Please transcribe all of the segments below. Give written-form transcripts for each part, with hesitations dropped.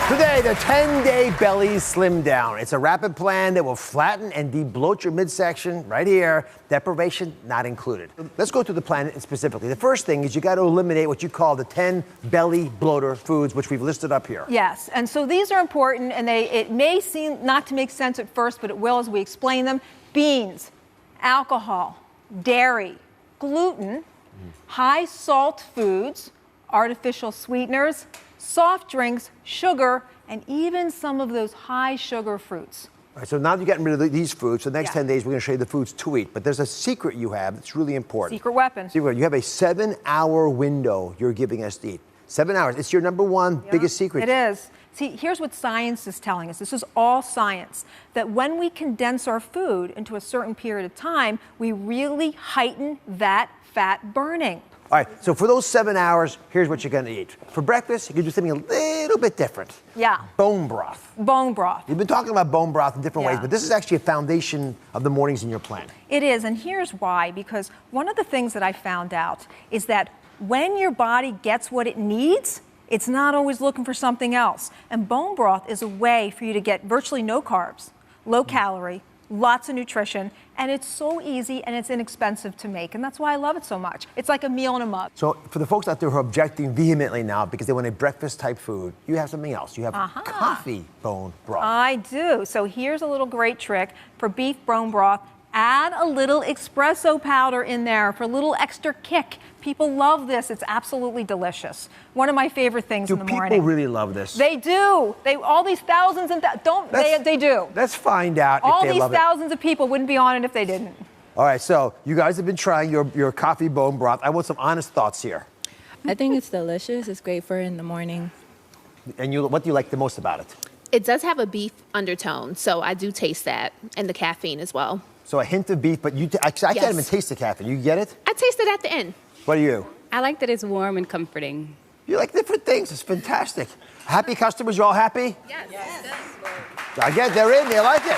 Today, the 10-day belly slim down. It's a rapid plan that will flatten and de-bloat your midsection right here. Deprivation not included. Let's go through the plan specifically. The first thing is you got to eliminate what you call the 10 belly bloater foods, which we've listed up here. Yes, and so these are important, and it may seem not to make sense at first, but it will as we explain them. Beans, alcohol, dairy, gluten, high salt foods, artificial sweeteners, soft drinks, sugar, and even some of those high sugar fruits. All right, so now you're getting rid of these foods. For the next 10 days, we're going to show you the foods to eat. But there's a secret you have that's really important. Secret weapon. You have a 7-hour window you're giving us to eat. 7 hours. It's your number one biggest secret. It is. See, here's what science is telling us. This is all science. That when we condense our food into a certain period of time, we really heighten that fat burning. All right, so for those 7 hours, here's what you're going to eat. For breakfast, you can do something a little bit different. Yeah. Bone broth. Bone broth. You've been talking about bone broth in different ways, but this is actually a foundation of the mornings in your plan. It is, and here's why. Because one of the things that I found out is that when your body gets what it needs, it's not always looking for something else. And bone broth is a way for you to get virtually no carbs, low calorie, lots of nutrition, and it's so easy and it's inexpensive to make, and that's why I love it so much. It's like a meal in a mug. So for the folks out there who are objecting vehemently now because they want a breakfast type food, you have something else. You have coffee bone broth. I do. So here's a little great trick for beef bone broth. Add a little espresso powder in there for a little extra kick. People love this. It's absolutely delicious. One of my favorite things in the morning. Do people really love this? They do. All these thousands and they do. Let's find out all if they love it. All these thousands of people wouldn't be on it if they didn't. All right, so you guys have been trying your coffee bone broth. I want some honest thoughts here. I think it's delicious. It's great for in the morning. And what do you like the most about it? It does have a beef undertone, so I do taste that, and the caffeine as well. So a hint of beef, but I can't even taste the caffeine. You get it? I taste it at the end. What do you? I like that it's warm and comforting. You like different things. It's fantastic. Happy customers? You all happy? Yes. I get they're in. They like it.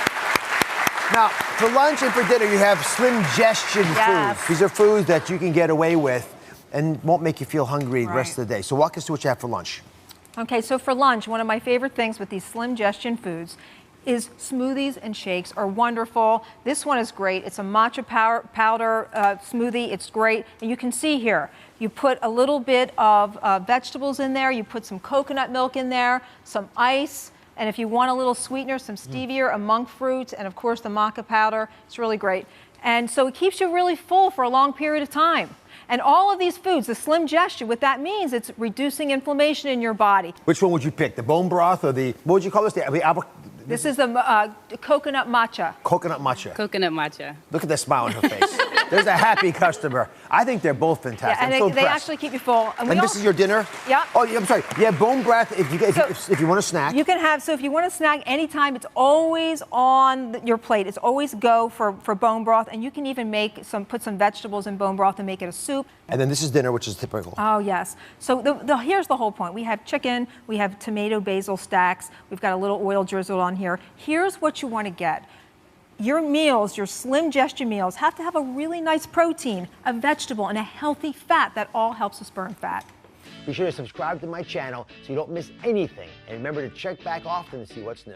Now, for lunch and for dinner, you have slim-gestion foods. These are foods that you can get away with and won't make you feel hungry the rest of the day. So walk us through what you have for lunch. Okay, so for lunch, one of my favorite things with these slim-gestion foods is smoothies and shakes are wonderful. This one is great. It's a matcha powder smoothie. It's great. And you can see here, you put a little bit of vegetables in there. You put some coconut milk in there, some ice, and if you want a little sweetener, some stevia, a monk fruit, and of course the maca powder. It's really great. And so it keeps you really full for a long period of time. And all of these foods, the slim-gestion, what that means, it's reducing inflammation in your body. Which one would you pick? The bone broth or the, what would you call this? This is the coconut matcha. Coconut matcha. Coconut matcha. Look at the smile on her face. There's a happy customer. I think they're both fantastic. Yeah, and they actually keep you full. And this is your dinner? Yeah. Oh, I'm sorry. You have bone broth if you want to snack. You can have, so if you want to snack anytime, it's always on your plate. It's always go for bone broth. And you can even put some vegetables in bone broth and make it a soup. And then this is dinner, which is typical. Oh, yes. So here's the whole point. We have chicken, we have tomato basil stacks, we've got a little oil drizzle on here. Here's what you want to get. Your meals, your slim-gestion meals, have to have a really nice protein, a vegetable, and a healthy fat. That all helps us burn fat. Be sure to subscribe to my channel so you don't miss anything. And remember to check back often to see what's new.